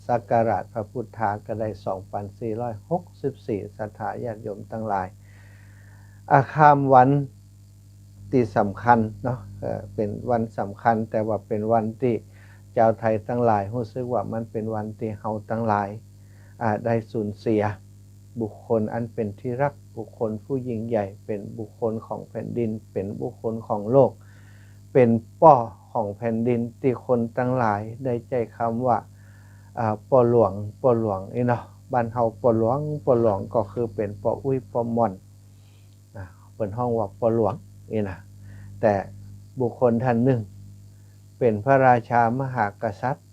สักการะพระพุทธาก็ได้2464ศรัทธาญาติโยมทั้งหลายข้ามวันที่สำคัญเนาะเป็นวันสำคัญแต่ว่าเป็นวันที่เจ้าไทยทั้งหลายรู้สึกว่ามันเป็นวันที่เฮาทั้งหลายได้สูญเสียบุคคลอันเป็นที่รักบุคคลผู้ยิ่งใหญ่เป็นบุคคลของแผ่นดินเป็นบุคคลของโลกเป็นป้อของแผ่นดินที่คนทั้งหลายได้ใจคำว่าป้อหลวงเนาะบ้านเฮาป้อหลวงก็คือเป็นป้ออุ้ยป้อม่อนเป็นห้องว่าป้อหลวงนะแต่บุคคลท่านหนึ่งเป็นพระราชามหากษัตริย์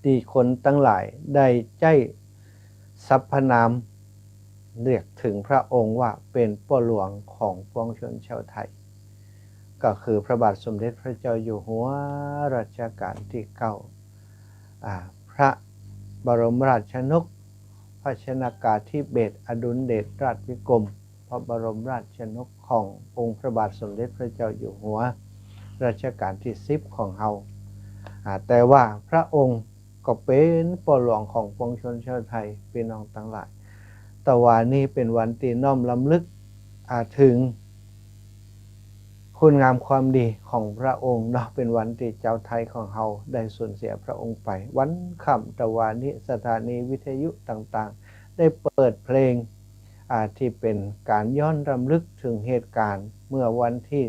ที่คนทั้งหลายได้ใจสรรพนามเรียกถึงพระองค์ว่าเป็นป้อหลวงของปวงชนชาวไทยก็คือพระบาทสมเด็จพระเจ้าอยู่หัวรัชกาลที่9พระบรมราชชนกพระชนากาธิเบศรอดุลเดชราชวิกรมพระบรมราชชนกขององค์พระบาทสมเด็จพระเจ้าอยู่หัวรัชกาลที่10ของเฮาแต่ว่าพระองค์ก็เป็นป้อหลวงของปวงชนชาวไทยพี่น้องทั้งหลายแต่ว่านี้เป็นวันที่น้อมรำลึกถึงคุณงามความดีของพระองค์เนาะเป็นวันที่เจ้าไทยของเฮาได้สูญเสียพระองค์ไปวันค่ำตะวันนี้สถานีวิทยุต่างๆได้เปิดเพลงที่เป็นการย้อนรำลึกถึงเหตุการณ์เมื่อวันที่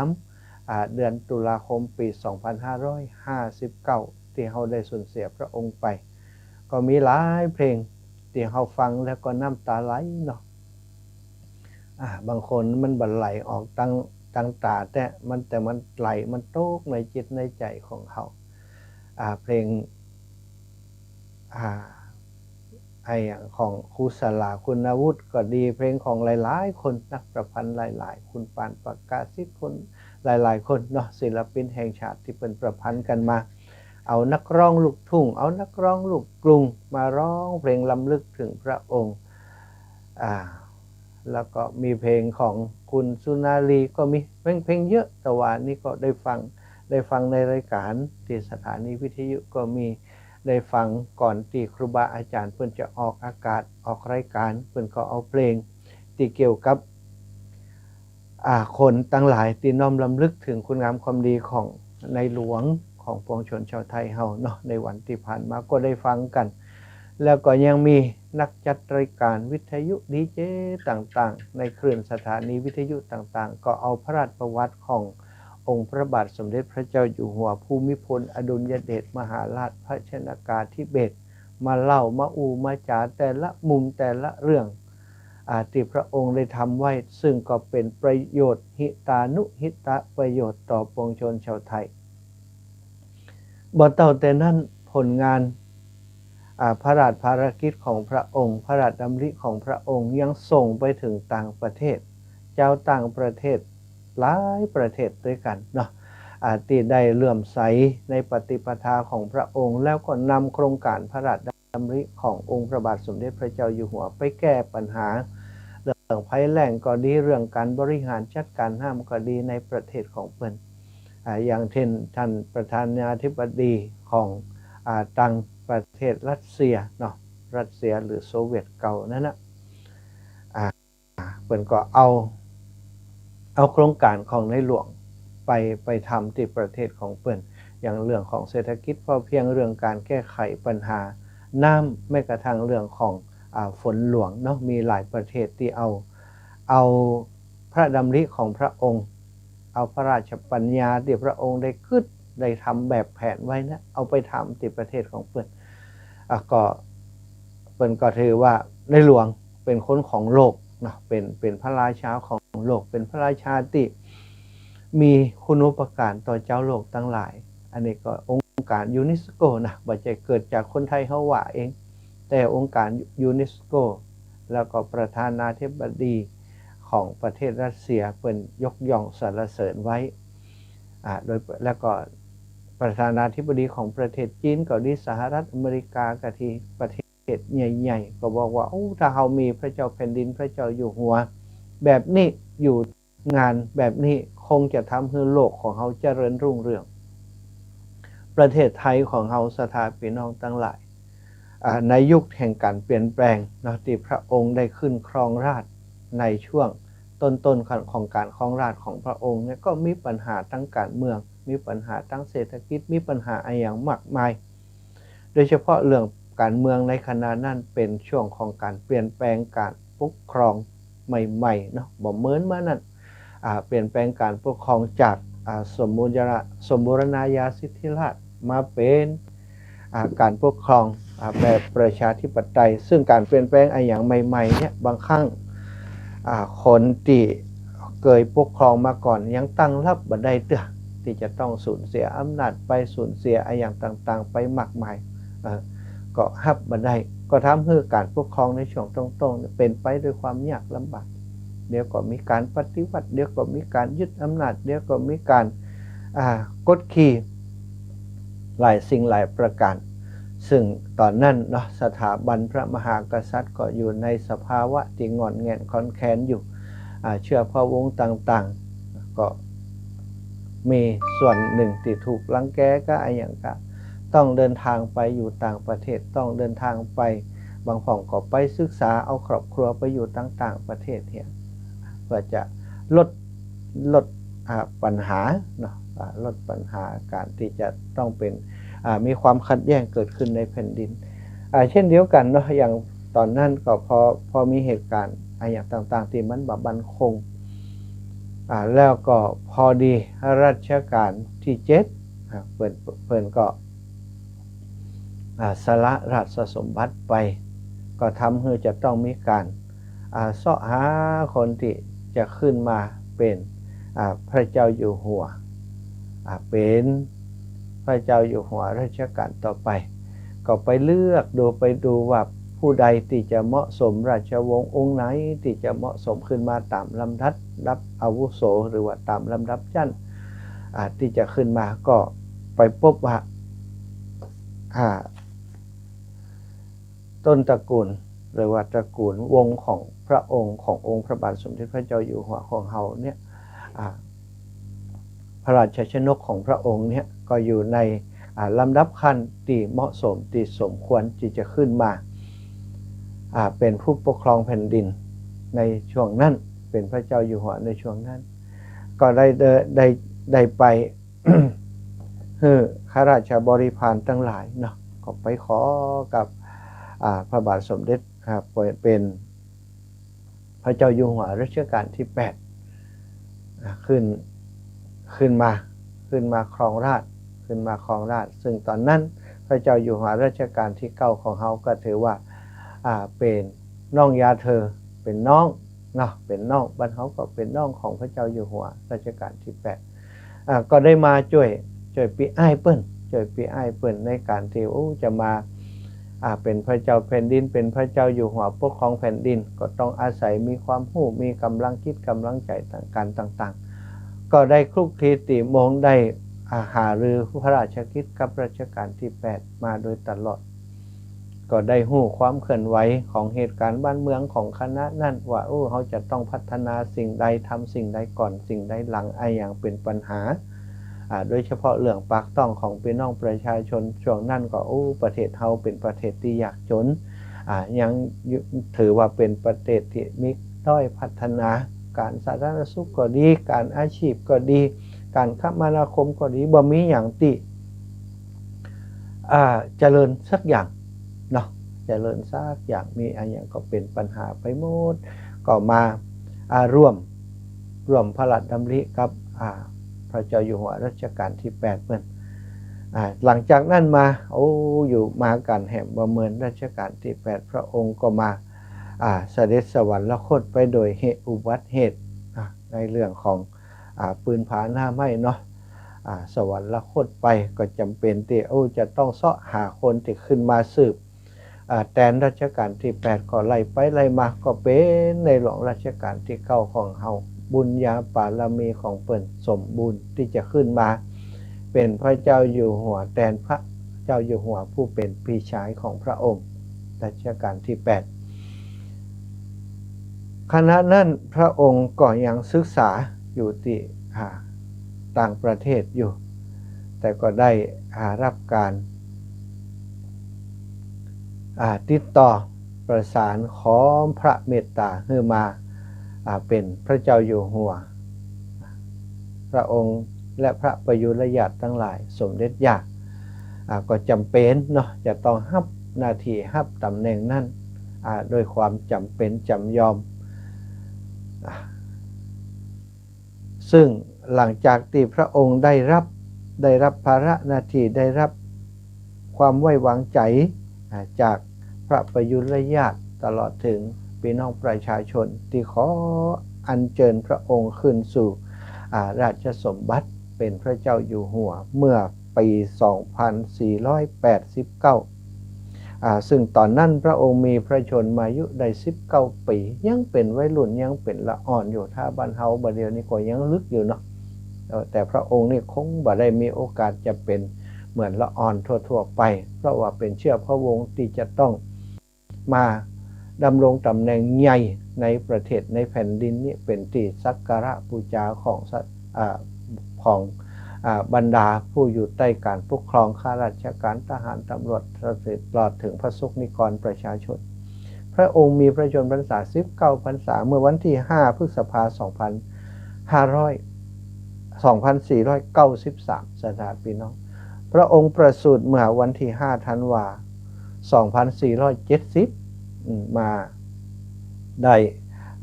13เดือนตุลาคมปี2559ที่เฮาได้สูญเสียพระองค์ไปก็มีหลายเพลงที่เฮาฟังแล้วก็น้ำตาไหลเนาะบางคนมันบันไหลออกตั้งตาแต่มันไหลมันโตกในจิตในใจของเขาเพลงของครูสลาคุณวุฒิก็ดีเพลงของหลายๆคนนักประพันธ์หลายๆคุณปานประกาศิษย์คนหลายๆคนเนาะศิลปินแห่งชาติที่เป็นประพันธ์กันมาเอานักร้องลูกทุ่งเอานักร้องลูกกรุงมาร้องเพลงรำลึกถึงพระองค์แล้วก็มีเพลงของคุณสุนารีก็มีเพลงเยอะแต่ว่านี่ก็ได้ฟังในรายการที่สถานีวิทยุก็มีได้ฟังก่อนที่ครูบาอาจารย์เพิ่นจะออกอากาศออกรายการเพิ่นก็เอาเพลงที่เกี่ยวกับคนตั้งหลายที่น้อมรำลึกถึงคุณงามความดีของในหลวงของปวงชนชาวไทยเฮาเนาะในวันที่ผ่านมาก็ได้ฟังกันแล้วก็ยังมีนักจัดรายการวิทยุดีเจต่างๆในคลื่นสถานีวิทยุต่างๆก็เอาพระราชประวัติขององค์พระบาทสมเด็จพระเจ้าอยู่หัวภูมิพลอดุลยเดชมหาราชพระชนกาธิเบศรมาเล่ามามาจาแต่ละมุมแต่ละเรื่องที่พระองค์ได้ทำไว้ซึ่งก็เป็นประโยชน์หิตานุหิตะประโยชน์ต่อปวงชนชาวไทยบ่เท่าแต่นั้นผลงานพระราชภารกิจของพระองค์พระราชดำริของพระองค์ยังส่งไปถึงต่างประเทศเจ้าต่างประเทศหลายประเทศด้วยกันเนาะที่ได้เลื่อมใสในปฏิปทาของพระองค์แล้วก็นำโครงการพระราชดำริขององค์พระบาทสมเด็จพระเจ้าอยู่หัวไปแก้ปัญหาเรื่องภัยแล้งก็ดีเรื่องการบริหารจัดการน้ำก็ดีในประเทศของเพิ่นอย่างเช่นท่านประธานาธิบดีของต่างประเทศรัสเซียเนาะรัสเซียหรือโซเวียตเก่านั่นนะเพิ่นก็เอาโครงการของในหลวงไปทำที่ประเทศของเพิ่นอย่างเรื่องของเศรษฐกิจพอเพียงเรื่องการแก้ไขปัญหาน้ำไม่กระทั่งเรื่องของฝนหลวงเนาะมีหลายประเทศที่เอาพระดำริของพระองค์เอาพระราชปัญญาที่พระองค์ได้ทำแบบแผนไว้นะเอาไปทำที่ประเทศของเพิ่นก็เพิ่นก็ถือว่าในหลวงเป็นคนของโลกเนาะเป็นพระราชาของโลกเป็นพระราชาที่มีคุณูปการต่อเจ้าโลกทั้งหลายอันนี้ก็องค์การยูเนสโกนะบ่ใช่เกิดจากคนไทยเฮาว่าเองแต่องค์การยูเนสโกแล้วก็ประธานาธิบดีของประเทศรัสเซียเพิ่นยกย่องสรรเสริญไว้โดยแล้วก็ประธานาธิบดีของประเทศจีนก็ดีสหรัฐอเมริกาก็ที่ประเทศใหญ่ๆก็บอกว่าถ้าเฮามีพระเจ้าแผ่นดินพระเจ้าอยู่หัวแบบนี้อยู่งานแบบนี้คงจะทำให้โลกของเฮาเจริญรุ่งเรือง ประเทศไทยของเราสถาพี่น้องทั้งหลายในยุคแห่งการเปลี่ยนแปลงนะที่พระองค์ได้ขึ้นครองราชย์ในช่วงต้นของการครองราชย์ของพระองค์เนี่ยก็มีปัญหาทั้งการเมืองมีปัญหาทั้งเศรษฐกิจมีปัญหาอย่างมากมายโดยเฉพาะเรื่องการเมืองในขณะนั้นเป็นช่วงของการเปลี่ยนแปลงการปกครองใหม่ๆเนาะบ่เหมือนเมื่อนั้นเปลี่ยนแปลงการปกครองจากสมบูรณาญาสิทธิราชย์มาเป็นการปกครองแบบประชาธิปไตยซึ่งการเปลี่ยนแปลงอย่างใหม่ๆเนี่ยบางครั้งคนที่เคยปกครองมาก่อนยังตั้งรับบ่ได้เตื้อที่จะต้องสูญเสียอำนาจไปสูญเสียอย่างต่างๆไปมากมายก็ฮับบ่ได้ก็ทำให้การปกครองในช่วงตรงๆเป็นไปด้วยความยากลำบากเดี๋ยวก็มีการปฏิวัติเดี๋ยวก็มีการยึดอำนาจเดี๋ยวก็มีการกดขี่หลายสิ่งหลายประการซึ่งตอนนั้นเนาะสถาบันพระมหากษัตริย์ก็อยู่ในสภาวะที่งอนแงนคอนแค้นอยู่เชื้อพระวงศ์ต่างๆก็มีส่วนหนึ่งที่ถูกลังแกก็อย่างก็ต้องเดินทางไปอยู่ต่างประเทศต้องเดินทางไปบางฝั่งก็ไปศึกษาเอาครอบครัวไปอยู่ต่างประเทศเนี่ยเพื่อจะลดปัญหาเนาะลดปัญหาการที่จะต้องเป็นมีความขัดแย้งเกิดขึ้นในแผ่นดินเช่นเดียวกันเนาะอย่างตอนนั้นก็พอมีเหตุการณ์อย่างต่างๆที่มันบันคงแล้วก็พอดีรัชกาลที่7เปิ่นก็สละราชสมบัติไปก็ทำให้จะต้องมีการเสาะหาคนที่จะขึ้นมาเป็นพระเจ้าอยู่หัวเป็นพระเจ้าอยู่หัวรัชกาลต่อไปก็ไปเลือกดูว่าผู้ใดที่จะเหมาะสมราชวงศ์องค์ไหนที่จะเหมาะสมขึ้นมาตามลำดับอาวุโสหรือว่าตามลำดับชั้นที่จะขึ้นมาก็ไปพบว่าต้นตระกูลหรือว่าตระกูลวงของพระองค์ขององค์พระบาทสมเด็จพระเจ้าอยู่หัวของเราเนี่ยพระราชชนกของพระองค์เนี่ยก็อยู่ในลำดับขั้นที่เหมาะสมที่สมควรที่จะขึ้นมาเป็นผู้ปกครองแผ่นดินในช่วงนั้นเป็นพระเจ้าอยู่หัวในช่วงนั้นก็ได้ไป ข้าราชบริพารทั้งหลายเนาะก็ไปขอกับพระบาทสมเด็จเป็นพระเจ้าอยู่หัวรัชกาลที่8ขึ้นมาครองราชย์ซึ่งตอนนั้นพระเจ้าอยู่หัวรัชกาลที่9ของเขาก็ถือว่าเป็นน้องยาเธอเป็นน้องเนาะเป็นน้องบ้านเขาก็เป็นน้องของพระเจ้าอยู่หัวรัชกาลที่8ก็ได้มาช่วยปีอ้ายเปิ้นในการที่จะมาเป็นพระเจ้าแผ่นดินเป็นพระเจ้าอยู่หัวปกครองแผ่นดินก็ต้องอาศัยมีความรู้มีกำลังคิดกำลังใจต่างๆก็ได้คลุกคลีติมงได้หารือพระราชกิจกับรัชกาลที่8มาโดยตลอดก็ได้หู้ความเคลื่อนไหวของเหตุการณ์บ้านเมืองของคณะนั่นว่าเขาจะต้องพัฒนาสิ่งใดทำสิ่งใดก่อนสิ่งใดหลังอย่างเป็นปัญหาโดยเฉพาะเรื่องปากท้องของพี่น้องประชาชนช่วงนั้นก็ประเทศเฮาเป็นประเทศที่ยากจนยังถือว่าเป็นประเทศที่มีด้อยพัฒนาการสาธารณสุขก็ดีการอาชีพก็ดีการคมนาคมก็ดีบ่มีอย่างที่เจริญสักอย่างเนาะเจริญสักอย่างมีอย่างก็เป็นปัญหาไปหมดก็มาร่วมพระราชดำริกับพระเจ้าอยู่หัวรัชกาลที่8เพิ่นหลังจากนั้นมาอยู่มากันแห่งประเมินรัชกาลที่8พระองค์ก็มาเสด็จสวรรคตไปโดยอุบัติเหตุในเรื่องของปืนผาหน้าไม้เนาะสวรรคตไปก็จำเป็นที่จะต้องเสาะหาคนที่ขึ้นมาสืบแทนรัชกาลที่8ก็ไล่ไปไล่มาก็เป็นในหลวงรัชกาลที่9ของเฮาบุญญาบารมีของเปิ้นสมบูรณ์ที่จะขึ้นมาเป็นพระเจ้าอยู่หัวแทนพระเจ้าอยู่หัวผู้เป็นพี่ชายของพระองค์รัชกาลที่8ขณะนั้นพระองค์ก็ยังศึกษาอยู่ที่ต่างประเทศอยู่แ แต่ก็ได้รับการติดต่อประสานขอพระเมตตาให้มาเป็นพระเจ้าอยู่หัวพระองค์และพระประยุรญาติทั้งหลายสมเด็จย่าก็จำเป็นเนาะจะต้องรับหน้าที่รับตำแหน่งนั้นโดยความจำเป็นจำยอมซึ่งหลังจากที่พระองค์ได้รับภาระหน้าที่ได้รับความไว้วางใจจากพระประยุรญาติตลอดถึงพี่น้องประชาชนที่ขออัญเชิญพระองค์ขึ้นสู่ราชสมบัติเป็นพระเจ้าอยู่หัวเมื่อปี 2489 ซึ่งตอนนั้นพระองค์มีพระชนมายุได้19 ปียังเป็นวัยรุ่นยังเป็นละอ่อนอยู่ถ้าบ้านเฮาบัดเดียวนี้ก็ยังลึกอยู่เนาะแต่พระองค์นี่คงบ่ได้มีโอกาสจะเป็นเหมือนละอ่อนทั่วๆไปเพราะว่าเป็นเชื้อพระวงศ์ที่จะต้องมาดำรงตำแหน่งใหญ่ในประเทศในแผ่นดินนี้เป็นที่สักการะบูชาของบรรดาผู้อยู่ใต้การปกครองข้าราชการทหารตำรวจตลอดถึงพระสงฆ์นิกรประชาชนพระองค์มีพระชนมพรรษา19 พรรษาเมื่อวันที่5 พฤษภาคม 2493 สถาพี่น้องพระองค์ประสูติเมื่อวันที่5 ธันวาคม 2470 มาได้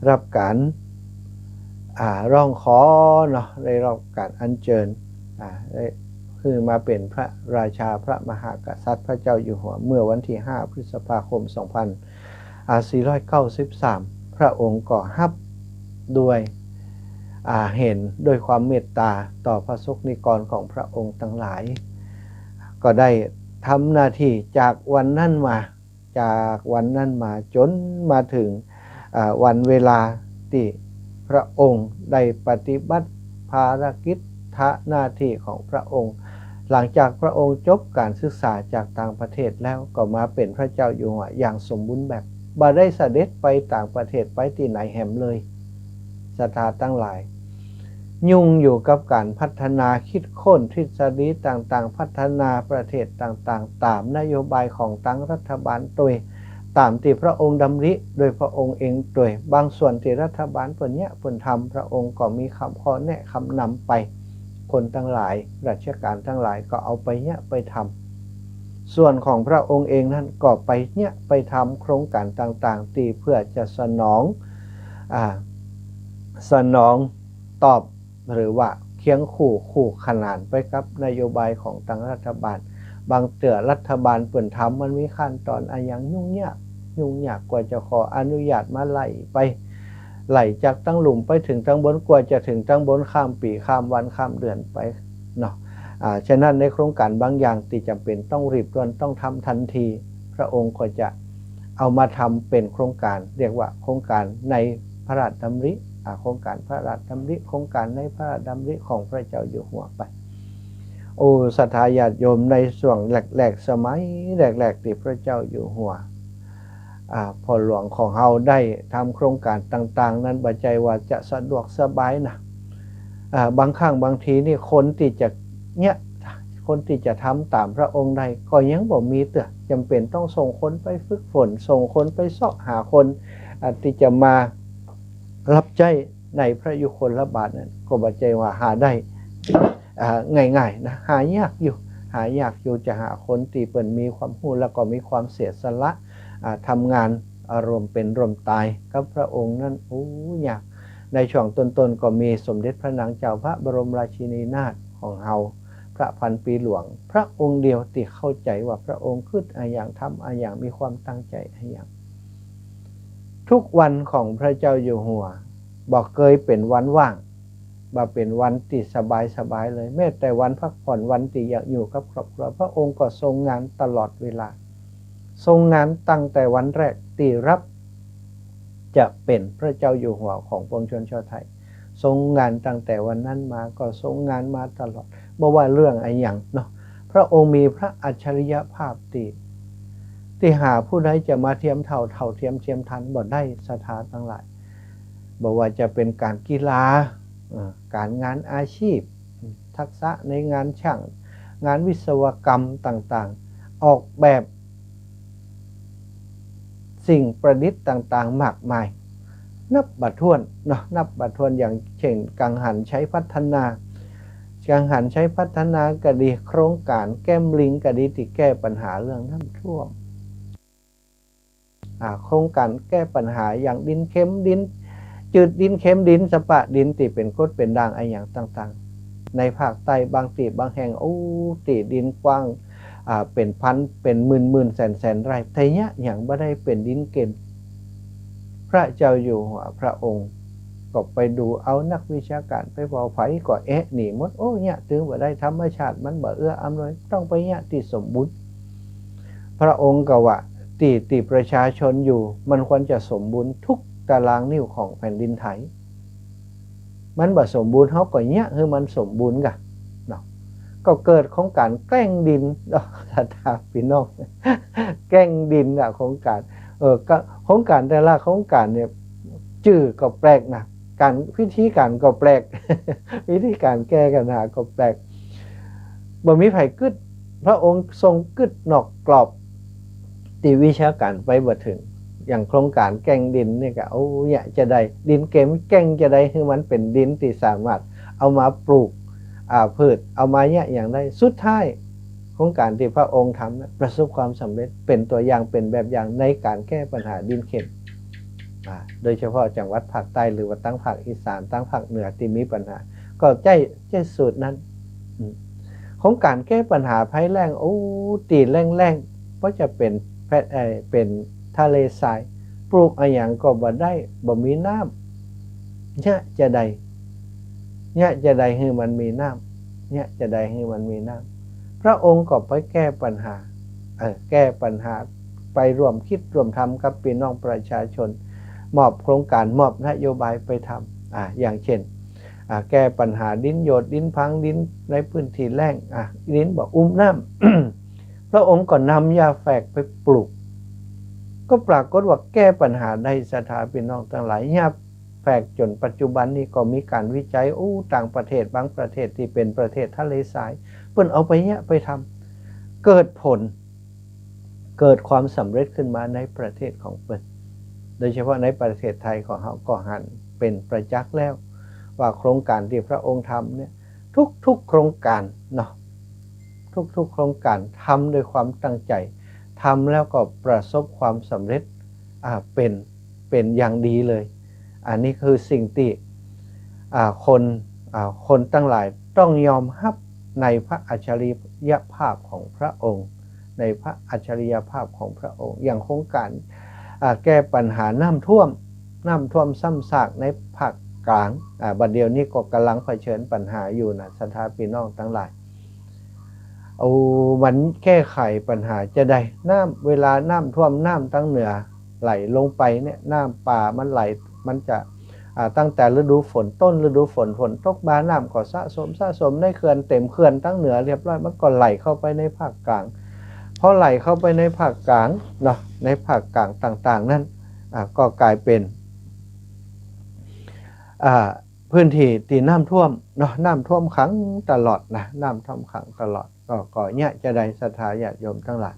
รับการร้องขอเนาะได้รับการอัญเชิญคือมาเป็นพระราชาพระมหากษัตริย์พระเจ้าอยู่หัวเมื่อวันที่5 พฤษภาคม 2493 พระองค์ก็รับด้วยเห็นด้วยความเมตตาต่อพระสงฆ์นิกรของพระองค์ทั้งหลายก็ได้ทำหน้าที่จากวันนั้นมาจนมาถึงวันเวลาที่พระองค์ได้ปฏิบัติภารกิจหน้าที่ของพระองค์หลังจากพระองค์จบการศึกษาจากต่างประเทศแล้วก็มาเป็นพระเจ้าอยู่หัวอย่างสมบูรณ์แบบบ่ได้เสด็จไปต่างประเทศไปที่ไหนแห่มเลยศรัทธาทั้งหลายยุ่งอยู่กับการพัฒนาคิดค้นทฤษฎีต่างๆพัฒนาประเทศต่างๆตามนโยบายของตั้งรัฐบาลโดยตามที่พระองค์ดำริโดยพระองค์เองโดยบางส่วนที่รัฐบาลเพิ่นทำพระองค์ก็มีคำข้อแนะคำนำไปคนทั้งหลายราชการทั้งหลายก็เอาไปทำส่วนของพระองค์เองนั้นก็ไปทำโครงการต่างๆที่เพื่อจะสนองตอบหรือว่าเคียงคู่ขนานไปกับนโยบายของทางรัฐบาลบางเตือรัฐบาลเปิ่นทำมันมีขั้นตอนอย่างยุ่งยากกว่าจะขออนุญาตมาไหลจากตั้งหลุมไปถึงตั้งบนกว่าจะถึงตั้งบนข้ามปีข้ามวันข้ามเดือนไปเนาะฉะนั้นในโครงการบางอย่างที่จำเป็นต้องรีบด่วนต้องทำทันทีพระองค์ก็จะเอามาทำเป็นโครงการเรียกว่าโครงการในพระราชดำริโครงการพระราชดำริโครงการในพระราชดำริของพระเจ้าอยู่หัวไปศรัทธาญาติโยมในช่วงแรกๆสมัยแรกๆที่พระเจ้าอยู่หัวพ่อหลวงของเราได้ทำโครงการต่างๆนั้นบัจจัยว่าจะสะดวกสบายนะบางครั้งบางทีนี่คนที่จะทำตามพระองค์ได้ก็ยังบ่มีเตือจำเป็นต้องส่งคนไปฝึกฝนส่งคนไปเสาะหาคนที่จะมารับใช้ในพระยุคลบาทนั้นก็บัจจัยว่าหาได้ง่ายๆนะหายากอยู่จะหาคนที่เปิ่นมีความรู้แล้วก็มีความเสียสละทำงานอารมณ์เป็นรวมตายกับพระองค์นั้นยากในช่วงต้นๆก็มีสมเด็จพระนางเจ้าพระบรมราชินีนาถของเฮาพระพันปีหลวงพระองค์เดียวที่เข้าใจว่าพระองค์คิดอย่างทำอย่างมีความตั้งใจอย่างทุกวันของพระเจ้าอยู่หัวบอกเคยเป็นวันว่างมาเป็นวันที่สบายเลยแม้แต่วันพักผ่อนวันที่อยากอยู่กับครอบครัวพระองค์ก็ทรงงานตลอดเวลาทรงงานตั้งแต่วันแรกที่รับจะเป็นพระเจ้าอยู่หัวของปวงชนชาวไทยทรงงานตั้งแต่วันนั้นมาก็ทรงงานมาตลอดบ่ว่าเรื่องอะไรอย่างเนาะพระองค์มีพระอัจฉริยภาพที่หาผู้ใดจะมาเทียมเท่าเทียมทันบ่ได้ศรัทธาทั้งหลายบอกว่าจะเป็นการกีฬาการงานอาชีพทักษะในงานช่าง งานวิศวกรรมต่างๆออกแบบสิ่งประดิษฐ์ต่างๆมากมายนับบัดถ้วนเนาะนับบัดถ้วนอย่างเช่นกังหันใช้พัฒนากังหันใช้พัฒนากดีโครงการแก้มลิงกดีที่แก้ปัญหาเรื่องน้ำท่วมโครงการแก้ปัญหาอย่างดินเค็มดินจืดดินเค็มดินสปะดินที่เป็นกรดเป็นด่างอะไรอย่างต่างๆในภาคใต้บางตีบางแห่งตีดินกว้างเป็นพันเป็นหมื่นแสนไร่แต่เนี้ยอย่างไม่ได้เป็นดินเค็มพระเจ้าอยู่หัวพระองค์ก็ไปดูเอานักวิชาการไปบอกไผก็หนีหมดเนี่ยถึงว่าได้ธรรมชาติมันบ่เอื้ออำนวยต้องไปเนี่ยที่สมบูรณ์พระองค์ก็ว่าตีประชาชนอยู่มันควรจะสมบูรณ์ทุกตารางนิ้วของแผ่นดินไทยมันบ่สมบูรณ์เขาก็เนี่ยคือมันสมบูรณ์กะเนาะก็เกิดของการแกล้งดินศรัทธาพี่น้องแกล้งดินอะของการก็ของการแต่ละของการเนี่ยชื่อก็แปลกนะการวิธีการก็แปลก วิธีการแก้ปัญหาก็แปลกบ่มีไผกึดพระองค์ทรงกึดนอกกรอบตีวิชาการไปบ่ถึงอย่างโครงการแกล้งดินนี่ก็เนี่ยจะได้ดินเค็มแกล้งจะได้คือมันเป็นดินที่สามารถเอามาปลูกพืชเอามาเนี่ยอย่างได้สุดท้ายโครงการที่พระองค์ทำประสบความสำเร็จเป็นตัวอย่างเป็นแบบอย่างในการแก้ปัญหาดินเค็มโดยเฉพาะจังหวัดภาคใต้หรือว่าตั้งภาคอีสานตั้งภาคเหนือที่มีปัญหาก็ใจสูตรนั้นของการแก้ปัญหาภัยแล้งตีแรงเพราะจะเป็นทะเลทรายปลูกอะไรอย่างก็บ่ได้บ่มีน้ำเนี่ยจะได้ให้มันมีน้ำเนี่ยจะได้ให้มันมีน้ำพระองค์ก็ไปแก้ปัญหาแก้ปัญหาไปร่วมคิดร่วมทำกับพี่น้องประชาชนมอบโครงการมอบนโยบายไปทำอย่างเช่นแก้ปัญหาดินโยดดินพังดินในพื้นที่แล้งดินบ่อุ้มน้ำ พระองค์ก็นำยาแฝกไปปลูกก็ปรากฏว่าแก้ปัญหาในสถานพี่น้องทั้งหลายยาแฝกจนปัจจุบันนี้ก็มีการวิจัยต่างประเทศบางประเทศที่เป็นประเทศทะเลทรายเพิ่นเอาไปเนี่ยไปทำเกิดผลเกิดความสำเร็จขึ้นมาในประเทศของเพิ่นโดยเฉพาะในประเทศไทยของเราก็หันเป็นประจักษ์แล้วว่าโครงการที่พระองค์ทำเนี่ยทุกโครงการเนาะทุกโครงการทำด้วยความตั้งใจทำแล้วก็ประสบความสำเร็จเป็นอย่างดีเลยอันนี้คือสิ่งที่คนทั้งหลายต้องยอมรับในพระอัจฉริยภาพของพระองค์ในพระอัจฉริยภาพของพระองค์อย่างโครงการแก้ปัญหาน้ำท่วมซ้ำซากในภาคกลางบัดเดียวนี้ก็กำลังเผชิญปัญหาอยู่นะสถานพี่น้องทั้งหลายมันแก้ไขปัญหาจะได้เวลาน้ำท่วมน้ำทั้งเหนือไหลลงไปเนี่ยน้ำป่ามันไหลมันจะตั้งแต่ฤดูฝนต้นฤดูฝนตกมาน้ำก็สะสมในเขื่อนเต็มเขื่อนทั้งเหนือเรียบร้อยมันก็ไหลเข้าไปในภาคกลางพอไหลเข้าไปในภาคกลางเนาะในภาคกลางต่างๆนั้นก็กลายเป็นพื้นที่ที่น้ำท่วมเนาะน้ำท่วมขังตลอดนะน้ำท่วมขังตลอดก็เนี่ยจะได้ศรัทธาญาติโยมทั้งหลาย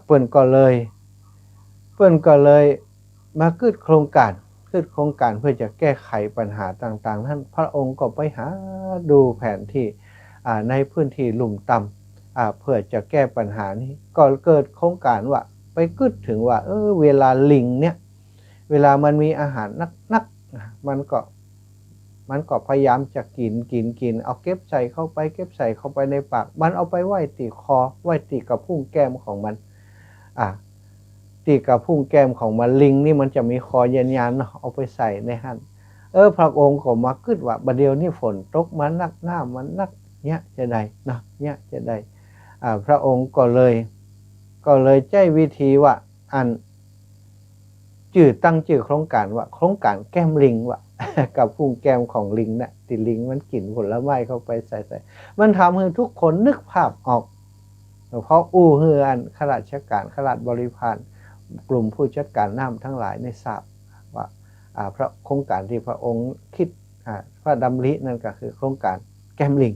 เพิ่นก็เลยมาขึ้นโครงการเพื่อจะแก้ไขปัญหาต่างๆนั้นพระองค์ก็ไปหาดูแผนที่ในพื้นที่ลุ่มต่ำเพื่อจะแก้ปัญหานี้ก็เกิดโครงการว่าไปกึดถึงว่าเวลาลิงเนี่ยเวลามันมีอาหารนักมันก็พยายามจะกินเอาเก็บใส่เข้าไปในปากมันเอาไปไว้ตีคอไว้ตีกับพุ่งแก้มของมันตีกับพุ่งแก้มของมันลิงนี่มันจะมีคอเย็นๆเนาะเอาไปใส่ในหั่นพระองค์ก็มาคิดว่าบัดเดียวนี้ฝนตกมันนักหน้ามันนักเนี่ยจะได้เนาะเนี่ยจะได้พระองค์ก็เลยใช้วิธีว่าตั้งชื่อโครงการว่าโครงการแก้มลิงว่า กับพุ่งแก้มของลิงนะที่ลิงมันกินผลไม้เข้าไปใส่มันทำให้ทุกคนนึกภาพออกเพราะเฮือนข้าราชการข้าราชบริพารกลุ่มผู้จัดการน้ำทั้งหลายในทราบว่าพระโครงการที่พระองค์คิดพระดำรินั่นก็คือโครงการแก้มลิง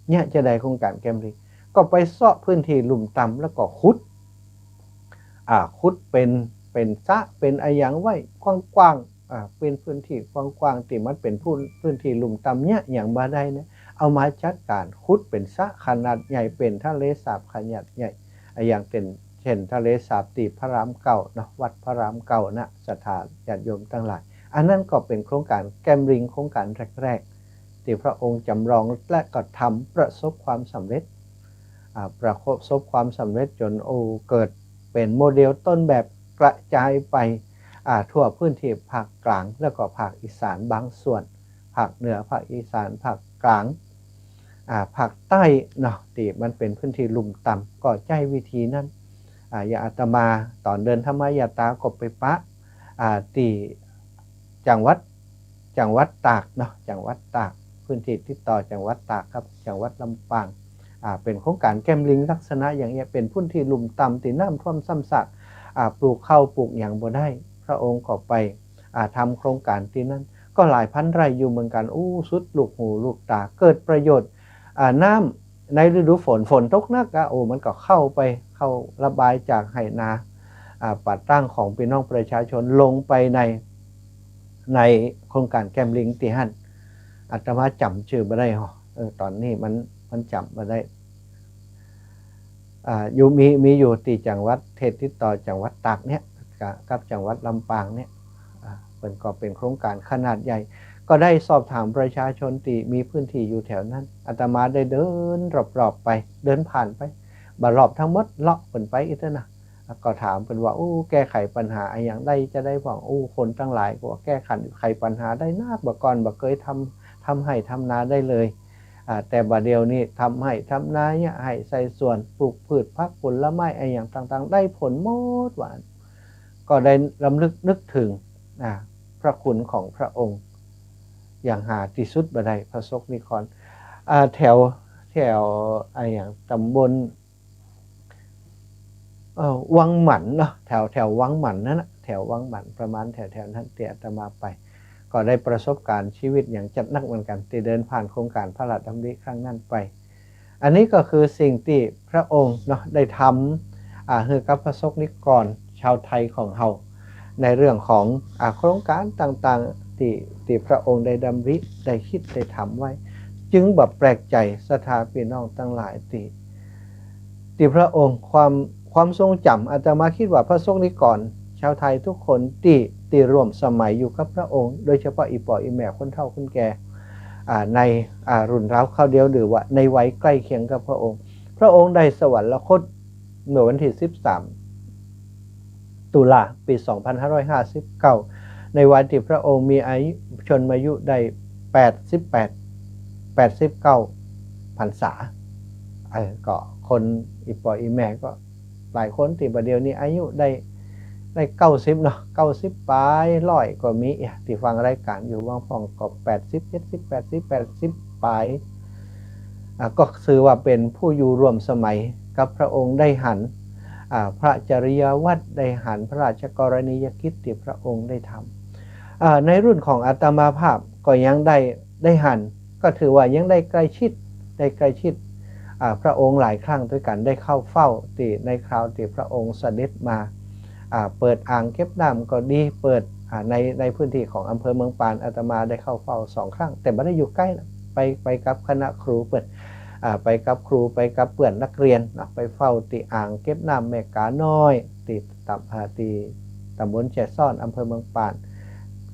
เนี่ยจะได้โครงการแก้มลิง ก็ไปเซาะพื้นที่ลุ่มต่ำแล้วก็ขุดเป็นสระเป็นอะไรอย่างไว้กว้างๆเป็นพื้นที่กว้างๆที่มันเป็นพื้นที่ลุ่มต่ำเนี่ยอย่างบ่ได้นะเอามาจัดการขุดเป็นสระขนาดใหญ่เป็นทะเลสาบขนาดใหญ่อย่างเช่นทะเลสาบตีพระรามเก่าเนาะวัดพระรามเก่านะสถานญาติโยมทั้งหลายอันนั้นก็เป็นโครงการแกมลิงโครงการแรกๆที่พระองค์จำลองและก็ทำประสบความสำเร็จประสบความสำเร็จจนเกิดเป็นโมเดลต้นแบบกระจายไปทั่วพื้นที่ภาคกลางแล้วก็ภาคอีสานบางส่วนภาคเหนือภาคอีสานภาคกลางภาคใต้เนาะที่มันเป็นพื้นที่ลุ่มต่ำก็ใช้วิธีนั้นอย่างอาตมาตอนเดินธรรมยาตาก็ไปปะที่จังหวัดตากเนาะจังหวัดตากพื้นที่ติดต่อจังหวัดตากครับจังหวัดลำปางเป็นโครงการแกมลิงลักษณะอย่างเงี้ยเป็นพื้นที่ลุ่มต่ำที่น้ำท่วมซ้ำซากปลูกข้าวปลูกอย่างบ่ได้พระองค์ก็ไปทำโครงการที่นั้นก็หลายพันไร่อยู่เหมือนกันสุดลูกหูลูกตาเกิดประโยชน์น้ำในฤดูฝนตกหนักมันก็เข้าระบายจากไหนาป่าตั้งของพี่น้องประชาชนลงไปในโครงการแกมลิงที่หั่นอาตมาจำชื่อไม่ได้ตอนนี้มันจำมาได้อยู่มีอยู่ที่จังหวัดติดต่อจังหวัดตากเนี่ยกับจังหวัดลำปางเนี่ยเป็นโครงการขนาดใหญ่ก็ได้สอบถามประชาชนที่มีพื้นที่อยู่แถวนั้นอาตมาได้เดินรอบๆไปเดินผ่านไปรอบทั้งหมดเลาะไปอีกนะก็ถามเป็นว่าแก้ไขปัญหาอย่างใดจะได้บอกคนทั้งหลายก็ว่าแก้ไขปัญหาได้นาบ่ก่อนบ่เคยทำให้ทำนาได้เลยแต่บัดเดียวนี้ทำให้ทำนาเนี่ยให้ใส่ส่วนปลูกพืชพักผลไม้อย่างต่างๆได้ผลหมดหวานก็ได้รำลึกนึกถึงพระคุณของพระองค์อย่างหาที่สุดบ่ได้พระสกนิกรแถวอย่างตำบลวังหมันเนาะแถววังหมันนั่นนะแถววังหมันประมาณแถวนั้นเตี่ยอาตมาไปก็ได้ประสบการณ์ชีวิตอย่างจัดนักเหมือนกันที่เดินผ่านโครงการพระราชดำริครั้งนั้นไปอันนี้ก็คือสิ่งที่พระองค์เนาะได้ทำให้กับพระสกนิกรชาวไทยของเราในเรื่องของโครงการต่างๆที่พระองค์ได้ดำริได้คิดได้ทำไว้จึงแบบแปลกใจศรัทธาพี่น้องทั้งหลายที่พระองค์ความทรงจำอาตมาคิดว่าพระสงฆ์นิกรชาวไทยทุกคนที่ร่วมสมัยอยู่กับพระองค์โดยเฉพาะอีปออีแม่คนเฒ่าคนแก่ในรุ่นราวเข้าเดียวหรือว่าในวัยใกล้เคียงกับพระองค์ได้สวรรคตเมื่อวันที่13ตุลาปี 2559ในวันที่พระองค์มีอายุชนอายุได้89พรรษาก็คนอีปออีแม่ก็หลายคนที่ประเดี๋ยวนี้อายุได้90เนาะ90ปลาย100ก็มีที่ฟังรายการอยู่บางฟองก็80 70 80ปลายก็ถือว่าเป็นผู้อยู่ร่วมสมัยกับพระองค์ได้หันพระจริยวัตรได้หันพระราชกรณียกิจที่พระองค์ได้ทำในรุ่นของอาตมาภาพก็ยังได้หันก็ถือว่ายังได้ใกล้ชิดพระองค์หลายครั้งด้วยกันได้เข้าเฝ้าที่ในคราวที่พระองค์เสด็จมาเปิดอ่างเก็บน้ำก็ดีเปิดในพื้นที่ของอำเภอเมืองปานอาตมาได้เข้าเฝ้า2 ครั้งแต่ไม่ได้อยู่ใกล้นะไปกับคณะครูเปิดไปกับครูไปกับเพื่อนนักเรียนไปเฝ้าที่อ่างเก็บน้ำแม่กาน้อยที่ตำบลแจซ่อนอำเภอเมืองปาน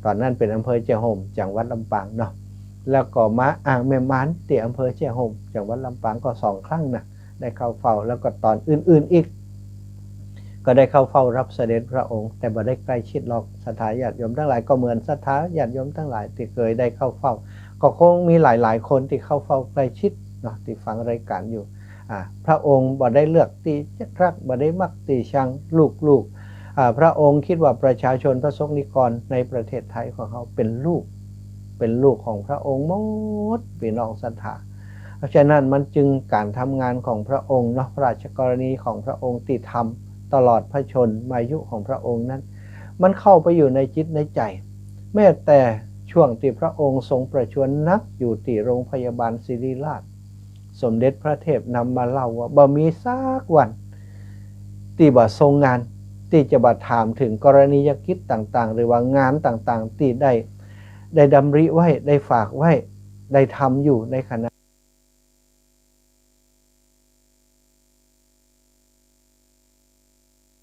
ตอนนั้นเป็นอำเภอเจียห่มจังหวัดลำปางเนาะแล้วก็มาอ่างแม่มานที่อำเภอเจียห่มจังหวัดลำปางก็2 ครั้งนะได้เข้าเฝ้าแล้วก็ตอนอื่นๆอีกก็ได้เข้าเฝ้ารับเสด็จพระองค์แต่บ่ได้ใกล้ชิดหรอกศรัทธาญาติโยมทั้งหลายก็เหมือนศรัทธาญาติโยมทั้งหลายที่เคยได้เข้าเฝ้าก็คงมีหลายๆคนที่เข้าเฝ้าใกล้ชิดเนาะที่ฟังรายการอยู่พระองค์บ่ได้เลือกที่รักบ่ได้มักที่ชังลูกพระองค์คิดว่าประชาชนพระสงฆ์นิกรในประเทศไทยของเขาเป็นลูกของพระองค์หมดพี่น้องศรัทธาเพราะฉะนั้นมันจึงการทำงานของพระองค์เนาะพระราชกรณีของพระองค์ที่ทำตลอดพระชนมายุของพระองค์นั้นมันเข้าไปอยู่ในจิตในใจแม้แต่ช่วงที่พระองค์ทรงประชวรนักอยู่ที่โรงพยาบาลศิริราช สมเด็จพระเทพนำมาเล่าว่าบ่มีสักวันที่บ่ทรงงานที่จะบ่ถามถึงกรณียกิจต่างๆหรือว่างานต่างๆที่ได้ดำริไว้ได้ฝากไว้ได้ทำอยู่ในขณะ